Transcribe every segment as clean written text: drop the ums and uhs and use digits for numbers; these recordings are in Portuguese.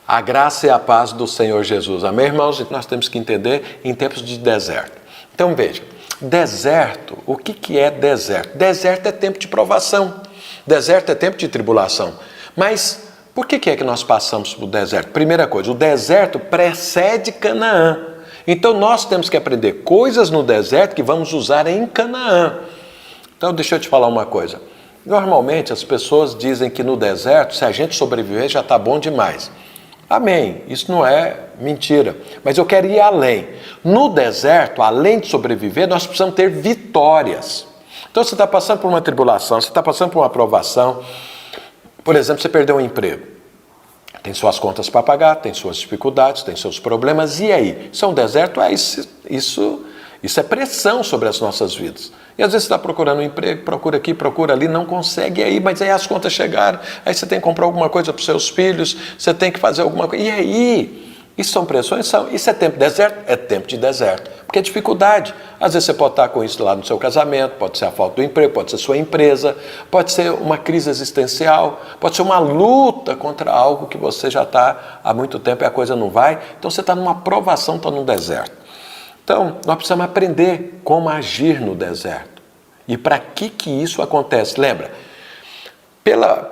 A graça e a paz do Senhor Jesus. Amém, irmãos? Nós temos que entender em tempos de deserto. Então veja, deserto, o que é deserto? Deserto é tempo de provação. Deserto é tempo de tribulação. Mas por que é que nós passamos por deserto? Primeira coisa, o deserto precede Canaã. Então nós temos que aprender coisas no deserto que vamos usar em Canaã. Então deixa eu te falar uma coisa. Normalmente as pessoas dizem que no deserto, se a gente sobreviver, já está bom demais. Amém, isso não é mentira, mas eu quero ir além. No deserto, além de sobreviver, nós precisamos ter vitórias. Então você está passando por uma tribulação, você está passando por uma provação. Por exemplo, você perdeu um emprego. Tem suas contas para pagar, tem suas dificuldades, tem seus problemas. E aí? Isso é um deserto? Isso é pressão sobre as nossas vidas. E às vezes você está procurando um emprego, procura aqui, procura ali, não consegue, mas aí as contas chegaram, aí você tem que comprar alguma coisa para os seus filhos, você tem que fazer alguma coisa. E aí? Isso são pressões? Isso é tempo de deserto? É tempo de deserto. Porque é dificuldade. Às vezes você pode estar com isso lá no seu casamento, pode ser a falta do emprego, pode ser sua empresa, pode ser uma crise existencial, pode ser uma luta contra algo que você já está há muito tempo e a coisa não vai. Então você está numa provação, está num deserto. Então, nós precisamos aprender como agir no deserto. E para que isso acontece? Lembra,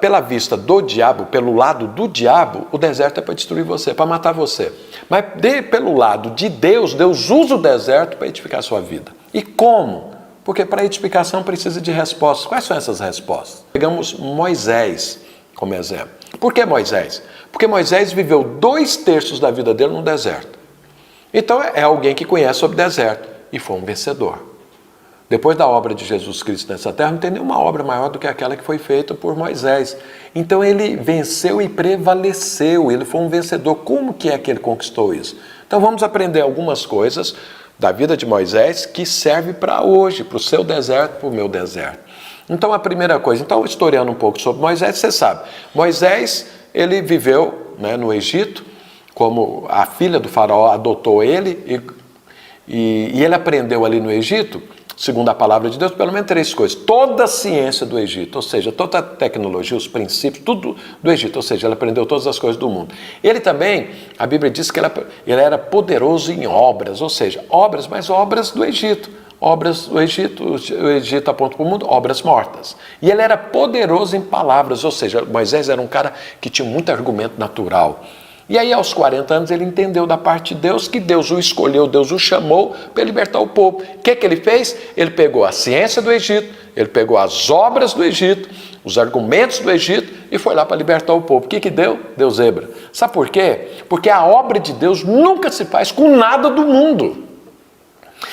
pela vista do diabo, pelo lado do diabo, o deserto é para destruir você, para matar você. Mas pelo lado de Deus, Deus usa o deserto para edificar a sua vida. E como? Porque para edificação precisa de respostas. Quais são essas respostas? Pegamos Moisés como exemplo. Por que Moisés? Porque Moisés viveu 2/3 da vida dele no deserto. Então é alguém que conhece sobre deserto e foi um vencedor. Depois da obra de Jesus Cristo nessa terra, não tem nenhuma obra maior do que aquela que foi feita por Moisés. Então ele venceu e prevaleceu, ele foi um vencedor. Como que é que ele conquistou isso? Então vamos aprender algumas coisas da vida de Moisés que serve para hoje, para o seu deserto, para o meu deserto. Então a primeira coisa, historiando um pouco sobre Moisés, você sabe, Moisés, ele viveu, no Egito, como a filha do faraó adotou ele, e ele aprendeu ali no Egito, segundo a palavra de Deus, pelo menos 3 coisas. Toda a ciência do Egito, ou seja, toda a tecnologia, os princípios, tudo do Egito, ou seja, ele aprendeu todas as coisas do mundo. Ele também, a Bíblia diz que ele era poderoso em obras, ou seja, mas obras do Egito. Obras do Egito, o Egito aponta para o mundo, obras mortas. E ele era poderoso em palavras, ou seja, Moisés era um cara que tinha muito argumento natural. E aí, aos 40 anos, ele entendeu da parte de Deus que Deus o escolheu, Deus o chamou para libertar o povo. O que ele fez? Ele pegou a ciência do Egito, ele pegou as obras do Egito, os argumentos do Egito e foi lá para libertar o povo. O que deu? Deu zebra. Sabe por quê? Porque a obra de Deus nunca se faz com nada do mundo.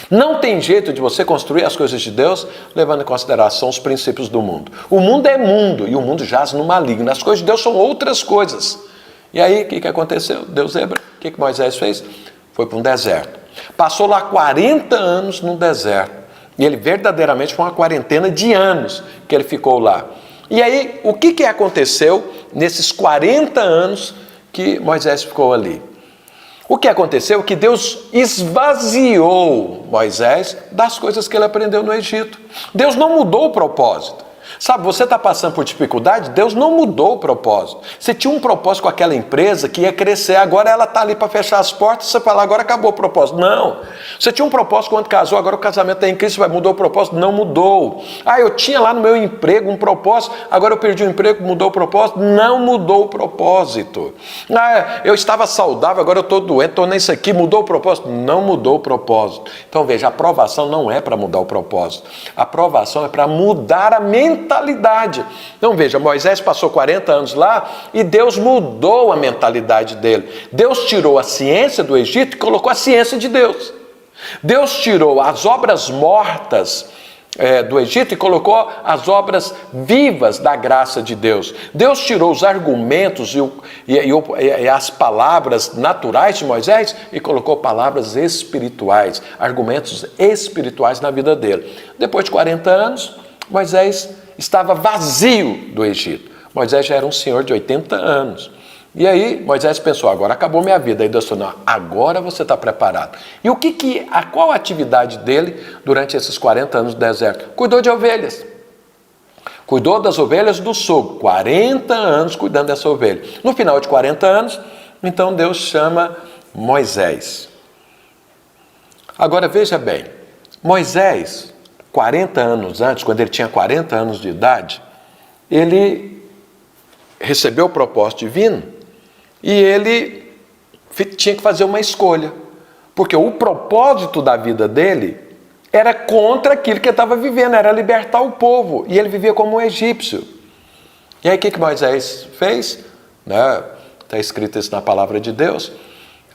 Não tem jeito de você construir as coisas de Deus levando em consideração os princípios do mundo. O mundo é mundo e o mundo jaz no maligno. As coisas de Deus são outras coisas. E aí, o que aconteceu? Deu zebra. O que Moisés fez? Foi para um deserto. Passou lá 40 anos no deserto. E ele verdadeiramente foi uma quarentena de anos que ele ficou lá. E aí, o que aconteceu nesses 40 anos que Moisés ficou ali? O que aconteceu é que Deus esvaziou Moisés das coisas que ele aprendeu no Egito. Deus não mudou o propósito. Sabe, você está passando por dificuldade, Deus não mudou o propósito. Você tinha um propósito com aquela empresa que ia crescer, agora ela está ali para fechar as portas, você fala, agora acabou o propósito. Não. Você tinha um propósito quando casou, agora o casamento está em Cristo, mudou o propósito? Não mudou. Eu tinha lá no meu emprego um propósito, agora eu perdi o emprego, mudou o propósito? Não mudou o propósito. Eu estava saudável, agora eu estou doente, estou nisso aqui, mudou o propósito? Não mudou o propósito. Então veja, a aprovação não é para mudar o propósito. A aprovação é para mudar a mentalidade. Então veja, Moisés passou 40 anos lá e Deus mudou a mentalidade dele. Deus tirou a ciência do Egito e colocou a ciência de Deus. Deus tirou as obras mortas do Egito e colocou as obras vivas da graça de Deus. Deus tirou os argumentos e as palavras naturais de Moisés e colocou palavras espirituais, argumentos espirituais na vida dele. Depois de 40 anos, Moisés estava vazio do Egito. Moisés já era um senhor de 80 anos. E aí Moisés pensou, agora acabou minha vida. Aí Deus falou, não, agora você está preparado. E qual a atividade dele durante esses 40 anos do deserto? Cuidou de ovelhas. Cuidou das ovelhas do sogro. 40 anos cuidando dessa ovelha. No final de 40 anos, Então Deus chama Moisés. Agora veja bem, Moisés, 40 anos antes, quando ele tinha 40 anos de idade, ele recebeu o propósito divino e ele tinha que fazer uma escolha, porque o propósito da vida dele era contra aquilo que ele estava vivendo, era libertar o povo, e ele vivia como um egípcio. E aí o que Moisés fez? Está escrito isso na palavra de Deus,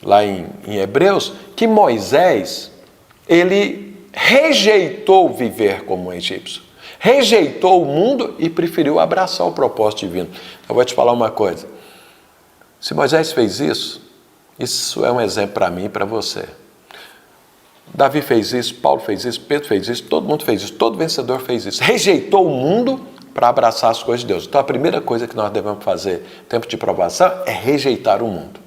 lá em Hebreus, que Moisés, ele rejeitou viver como um egípcio, rejeitou o mundo e preferiu abraçar o propósito divino. Eu vou te falar uma coisa, se Moisés fez isso é um exemplo para mim e para você. Davi fez isso, Paulo fez isso, Pedro fez isso, todo mundo fez isso, todo vencedor fez isso, rejeitou o mundo para abraçar as coisas de Deus. Então a primeira coisa que nós devemos fazer em tempo de provação é rejeitar o mundo.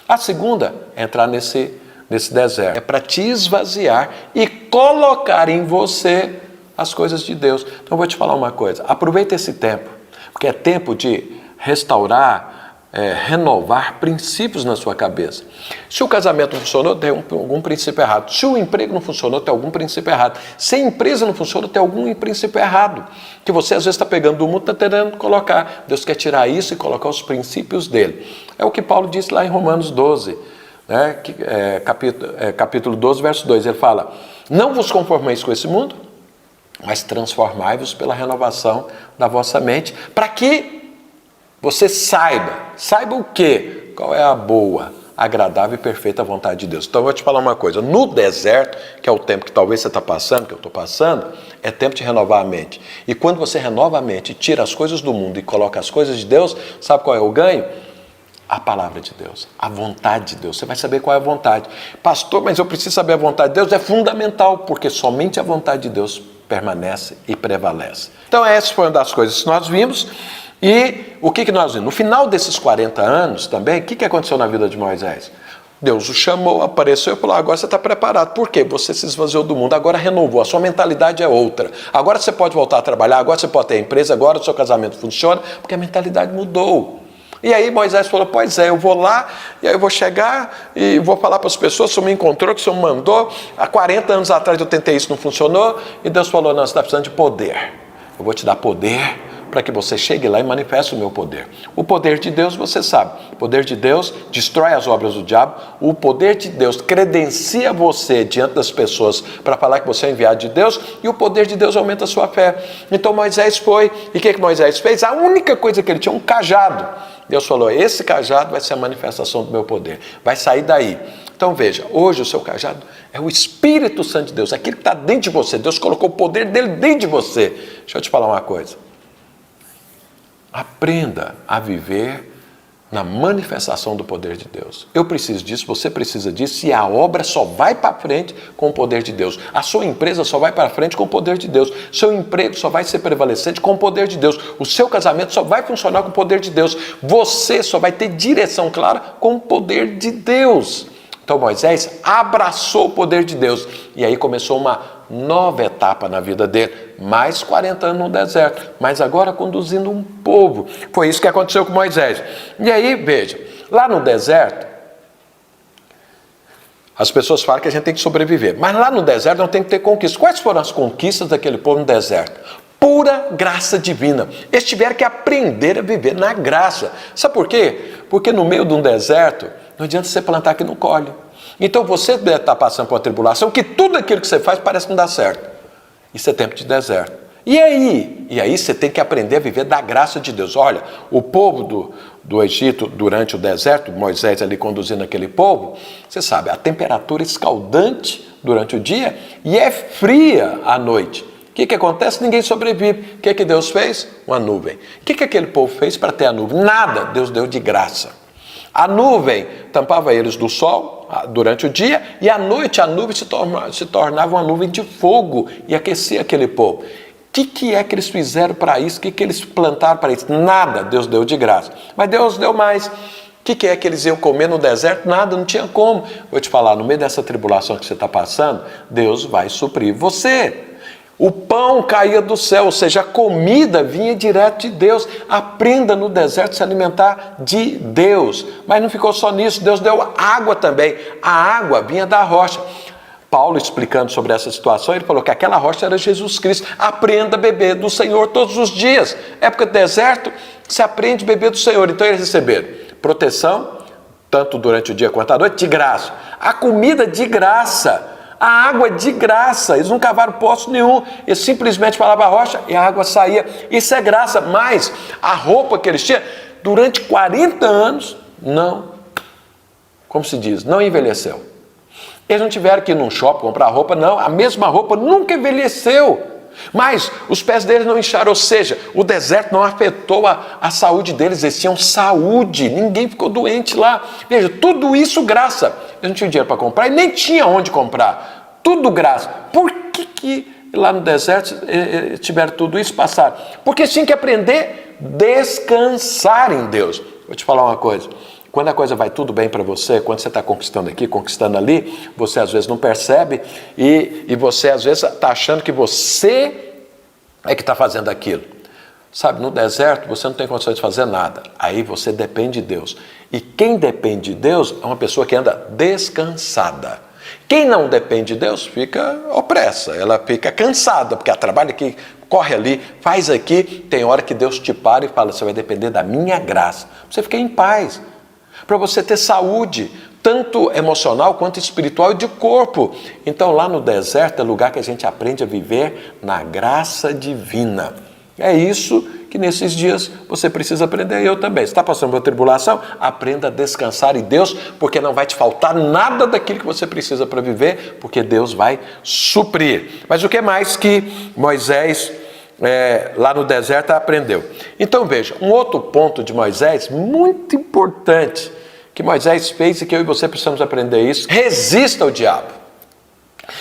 A segunda é entrar nesse deserto, é para te esvaziar e colocar em você as coisas de Deus. Então eu vou te falar uma coisa, aproveita esse tempo, porque é tempo de restaurar, renovar princípios na sua cabeça. Se o casamento não funcionou, tem algum princípio errado. Se o emprego não funcionou, tem algum princípio errado. Se a empresa não funcionou, tem algum princípio errado. Que você às vezes está pegando do mundo e está tentando colocar. Deus quer tirar isso e colocar os princípios dele. É o que Paulo disse lá em Romanos 12, capítulo 12, verso 2. Ele fala, não vos conformeis com esse mundo, mas transformai-vos pela renovação da vossa mente, para que você saiba o quê? Qual é a boa, agradável e perfeita vontade de Deus. Então eu vou te falar uma coisa, no deserto, que é o tempo que talvez você está passando, que eu estou passando, é tempo de renovar a mente. E quando você renova a mente, tira as coisas do mundo e coloca as coisas de Deus, sabe qual é o ganho? A palavra de Deus, a vontade de Deus. Você vai saber qual é a vontade. Pastor, mas eu preciso saber a vontade de Deus? É fundamental, porque somente a vontade de Deus permanece e prevalece. Então essa foi uma das coisas que nós vimos. E o que nós vimos? No final desses 40 anos também, o que aconteceu na vida de Moisés? Deus o chamou, apareceu e falou, agora você está preparado. Por quê? Você se esvaziou do mundo, agora renovou, a sua mentalidade é outra. Agora você pode voltar a trabalhar, agora você pode ter empresa, agora o seu casamento funciona, porque a mentalidade mudou. E aí Moisés falou, pois é, eu vou lá, e aí eu vou chegar e vou falar para as pessoas, o Senhor me encontrou, que o Senhor me mandou, há 40 anos atrás eu tentei isso, não funcionou, e Deus falou, não, você está precisando de poder. Eu vou te dar poder para que você chegue lá e manifeste o meu poder. O poder de Deus, você sabe, o poder de Deus destrói as obras do diabo, o poder de Deus credencia você diante das pessoas para falar que você é enviado de Deus, e o poder de Deus aumenta a sua fé. Então Moisés foi, e o que Moisés fez? A única coisa que ele tinha, um cajado. Deus falou, esse cajado vai ser a manifestação do meu poder, vai sair daí. Então veja, hoje o seu cajado é o Espírito Santo de Deus, aquilo que está dentro de você. Deus colocou o poder dele dentro de você. Deixa eu te falar uma coisa. Aprenda a viver na manifestação do poder de Deus. Eu preciso disso, você precisa disso, e a obra só vai para frente com o poder de Deus. A sua empresa só vai para frente com o poder de Deus. Seu emprego só vai ser prevalecente com o poder de Deus. O seu casamento só vai funcionar com o poder de Deus. Você só vai ter direção clara com o poder de Deus. Então Moisés abraçou o poder de Deus, e aí começou uma nova etapa na vida dele, mais 40 anos no deserto, mas agora conduzindo um povo. Foi isso que aconteceu com Moisés. E aí, veja, lá no deserto, as pessoas falam que a gente tem que sobreviver, mas lá no deserto não tem que ter conquistas. Quais foram as conquistas daquele povo no deserto? Pura graça divina. Eles tiveram que aprender a viver na graça. Sabe por quê? Porque no meio de um deserto, não adianta você plantar que não colhe. Então você deve estar passando por uma tribulação que tudo aquilo que você faz parece não dar certo. Isso é tempo de deserto. E aí? E aí você tem que aprender a viver da graça de Deus. Olha, o povo do Egito durante o deserto, Moisés ali conduzindo aquele povo, você sabe, a temperatura é escaldante durante o dia e é fria à noite. O que acontece? Ninguém sobrevive. O que Deus fez? Uma nuvem. O que aquele povo fez para ter a nuvem? Nada. Deus deu de graça. A nuvem tampava eles do sol durante o dia, e à noite a nuvem se tornava uma nuvem de fogo e aquecia aquele povo. O que é que eles fizeram para isso? O que eles plantaram para isso? Nada, Deus deu de graça. Mas Deus deu mais. O que é que eles iam comer no deserto? Nada, não tinha como. Vou te falar, no meio dessa tribulação que você está passando, Deus vai suprir você. O pão caía do céu, ou seja, a comida vinha direto de Deus. Aprenda no deserto a se alimentar de Deus. Mas não ficou só nisso, Deus deu água também. A água vinha da rocha. Paulo, explicando sobre essa situação, ele falou que aquela rocha era Jesus Cristo. Aprenda a beber do Senhor todos os dias. Época de deserto, você aprende a beber do Senhor. Então eles receberam proteção, tanto durante o dia quanto à noite, de graça. A comida de graça. A água de graça, eles não cavaram poço nenhum, eles simplesmente falavam a rocha e a água saía. Isso é graça, mas a roupa que eles tinham, durante 40 anos, como se diz, não envelheceu. Eles não tiveram que ir num shopping comprar roupa, não, a mesma roupa nunca envelheceu. Mas os pés deles não incharam, ou seja, o deserto não afetou a saúde deles, eles tinham saúde, ninguém ficou doente lá. Veja, tudo isso graça. Eles não tinham dinheiro para comprar e nem tinha onde comprar, tudo graça. Por que lá no deserto tiveram tudo isso, passaram? Porque eles tinham que aprender a descansar em Deus. Vou te falar uma coisa. Quando a coisa vai tudo bem para você, quando você está conquistando aqui, conquistando ali, você às vezes não percebe e você às vezes está achando que você é que está fazendo aquilo. Sabe, no deserto você não tem condições de fazer nada. Aí você depende de Deus. E quem depende de Deus é uma pessoa que anda descansada. Quem não depende de Deus fica opressa, ela fica cansada, porque ela trabalha aqui, corre ali, faz aqui. Tem hora que Deus te para e fala, você vai depender da minha graça. Você fica em paz. Para você ter saúde, tanto emocional quanto espiritual e de corpo. Então lá no deserto é lugar que a gente aprende a viver na graça divina. É isso que nesses dias você precisa aprender, eu também. Se está passando por tribulação, aprenda a descansar em Deus, porque não vai te faltar nada daquilo que você precisa para viver, porque Deus vai suprir. Mas o que mais que Moisés lá no deserto aprendeu? Então veja, um outro ponto de Moisés, muito importante, que Moisés fez e que eu e você precisamos aprender isso: resista ao diabo.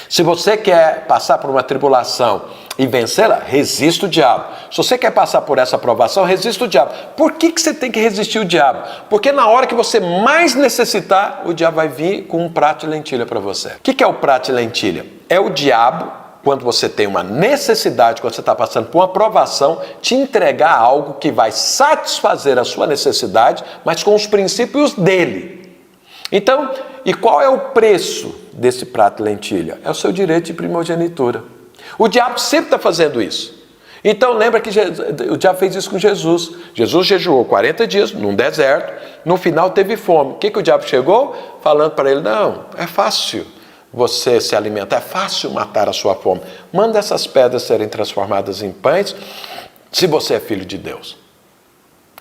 Se você quer passar por uma tribulação e vencê-la, resista o diabo. Se você quer passar por essa provação, resista o diabo. Por que você tem que resistir o diabo? Porque na hora que você mais necessitar, o diabo vai vir com um prato de lentilha para você. O que é o prato de lentilha? É o diabo, quando você tem uma necessidade, quando você está passando por uma provação, te entregar algo que vai satisfazer a sua necessidade, mas com os princípios dele. Então, e qual é o preço desse prato de lentilha? É o seu direito de primogenitura. O diabo sempre está fazendo isso. Então lembra que o diabo fez isso com Jesus. Jesus jejuou 40 dias num deserto, no final teve fome. O que o diabo chegou? Falando para ele, não, é fácil você se alimentar, é fácil matar a sua fome. Manda essas pedras serem transformadas em pães, se você é filho de Deus.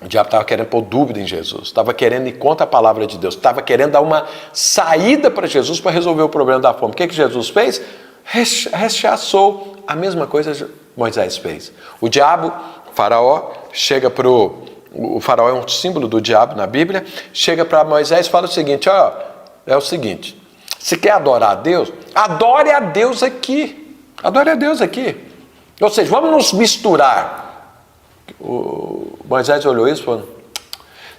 O diabo estava querendo pôr dúvida em Jesus, estava querendo ir contra a palavra de Deus, estava querendo dar uma saída para Jesus para resolver o problema da fome. O que Jesus fez? Rechaçou. A mesma coisa Moisés fez. O diabo, o faraó, chega para o faraó é um símbolo do diabo na Bíblia, chega para Moisés e fala o seguinte, é o seguinte, se quer adorar a Deus, adore a Deus aqui. Adore a Deus aqui. Ou seja, vamos nos misturar. O Moisés olhou isso e falou,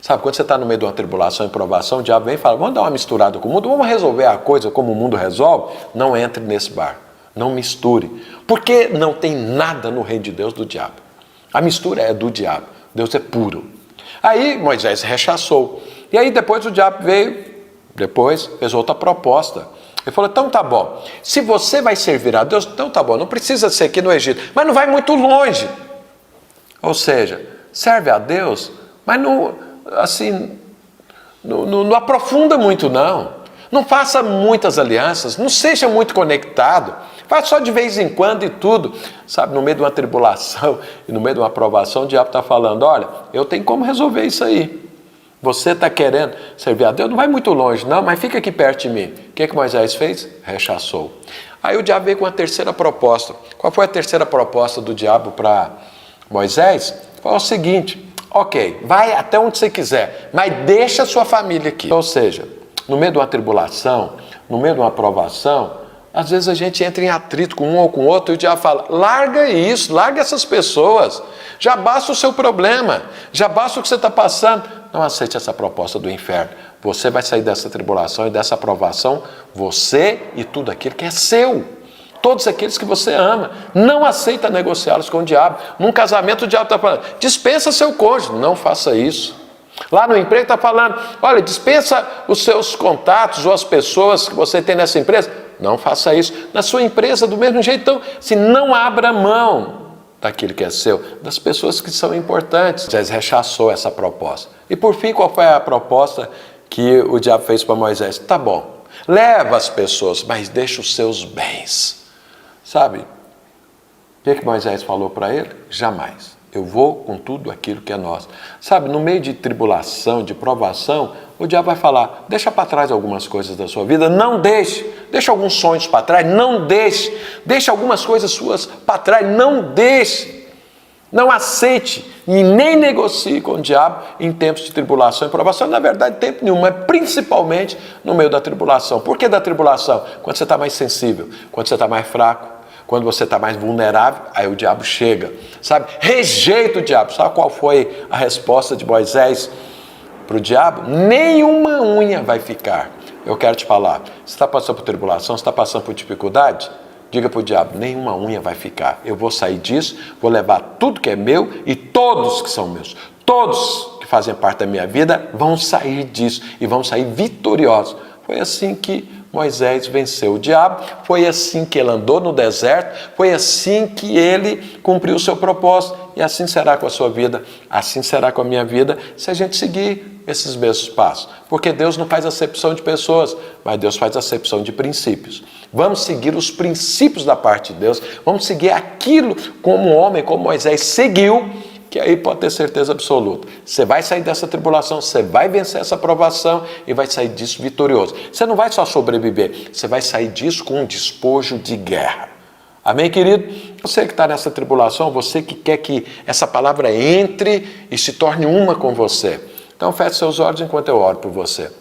sabe, quando você está no meio de uma tribulação e provação, o diabo vem e fala, vamos dar uma misturada com o mundo, vamos resolver a coisa como o mundo resolve. Não entre nesse barco, não misture, porque não tem nada no reino de Deus do diabo. A mistura é do diabo, Deus é puro. Aí Moisés rechaçou, e aí depois o diabo veio, fez outra proposta. Ele falou, então tá bom, se você vai servir a Deus, então tá bom, não precisa ser aqui no Egito, mas não vai muito longe. Ou seja, serve a Deus, mas não aprofunda muito não. Não faça muitas alianças, não seja muito conectado. Faz só de vez em quando e tudo. Sabe, no meio de uma tribulação e no meio de uma provação, o diabo está falando, olha, eu tenho como resolver isso aí. Você está querendo servir a Deus, não vai muito longe não, mas fica aqui perto de mim. O que Moisés fez? Rechaçou. Aí o diabo veio com a terceira proposta. Qual foi a terceira proposta do diabo para Moisés? Foi o seguinte, ok, vai até onde você quiser, mas deixa a sua família aqui. Ou seja, no meio de uma tribulação, no meio de uma provação, às vezes a gente entra em atrito com um ou com outro e o diabo fala, larga isso, larga essas pessoas, já basta o seu problema, já basta o que você está passando. Não aceite essa proposta do inferno. Você vai sair dessa tribulação e dessa provação, você e tudo aquilo que é seu. todos aqueles que você ama. Não aceita negociá-los com o diabo. Num casamento, o diabo está falando, dispensa seu cônjuge. Não faça isso. Lá no emprego está falando, olha, dispensa os seus contatos ou as pessoas que você tem nessa empresa. Não faça isso. Na sua empresa, do mesmo jeito, então, se não abra mão daquilo que é seu, das pessoas que são importantes. Moisés rechaçou essa proposta. E por fim, qual foi a proposta que o diabo fez para Moisés? Tá bom, leva as pessoas, mas deixa os seus bens. Sabe? O que Moisés falou para ele? Jamais. Eu vou com tudo aquilo que é nosso. Sabe, no meio de tribulação, de provação, o diabo vai falar, deixa para trás algumas coisas da sua vida, não deixe. Deixa alguns sonhos para trás, não deixe. Deixa algumas coisas suas para trás, não deixe. Não aceite e nem negocie com o diabo em tempos de tribulação e provação. Na verdade, tempo nenhum, mas principalmente no meio da tribulação. Por que da tribulação? Quando você está mais sensível, quando você está mais fraco, quando você está mais vulnerável, aí o diabo chega, sabe? Rejeita o diabo. Sabe qual foi a resposta de Moisés para o diabo? Nenhuma unha vai ficar. Eu quero te falar, você está passando por tribulação, você está passando por dificuldade? Diga para o diabo, nenhuma unha vai ficar. Eu vou sair disso, vou levar tudo que é meu e todos que são meus. Todos que fazem parte da minha vida vão sair disso e vão sair vitoriosos. Foi assim que Moisés venceu o diabo, foi assim que ele andou no deserto, foi assim que ele cumpriu o seu propósito, e assim será com a sua vida, assim será com a minha vida, se a gente seguir esses mesmos passos. Porque Deus não faz acepção de pessoas, mas Deus faz acepção de princípios. Vamos seguir os princípios da parte de Deus, vamos seguir aquilo como um homem, como Moisés seguiu, que aí pode ter certeza absoluta. Você vai sair dessa tribulação, você vai vencer essa provação e vai sair disso vitorioso. Você não vai só sobreviver, você vai sair disso com um despojo de guerra. Amém, querido? Você que está nessa tribulação, você que quer que essa palavra entre e se torne uma com você. Então feche seus olhos enquanto eu oro por você.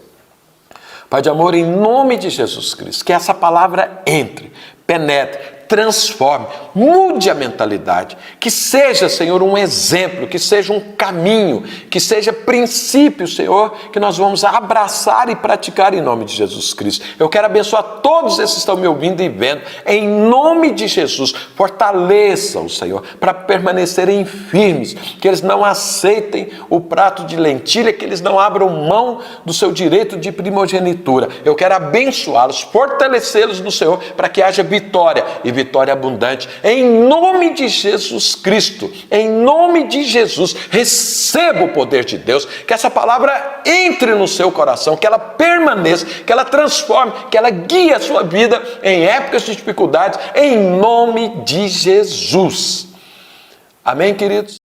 Pai de amor, em nome de Jesus Cristo, que essa palavra entre, penetre, transforme, mude a mentalidade, que seja, Senhor, um exemplo, que seja um caminho, que seja princípio, Senhor, que nós vamos abraçar e praticar em nome de Jesus Cristo. Eu quero abençoar todos esses que estão me ouvindo e vendo, em nome de Jesus, fortaleça-os, Senhor, para permanecerem firmes, que eles não aceitem o prato de lentilha, que eles não abram mão do seu direito de primogenitura. Eu quero abençoá-los, fortalecê-los no Senhor, para que haja vitória e vitória abundante, em nome de Jesus Cristo, em nome de Jesus, receba o poder de Deus, que essa palavra entre no seu coração, que ela permaneça, que ela transforme, que ela guie a sua vida em épocas de dificuldades, em nome de Jesus. Amém, queridos?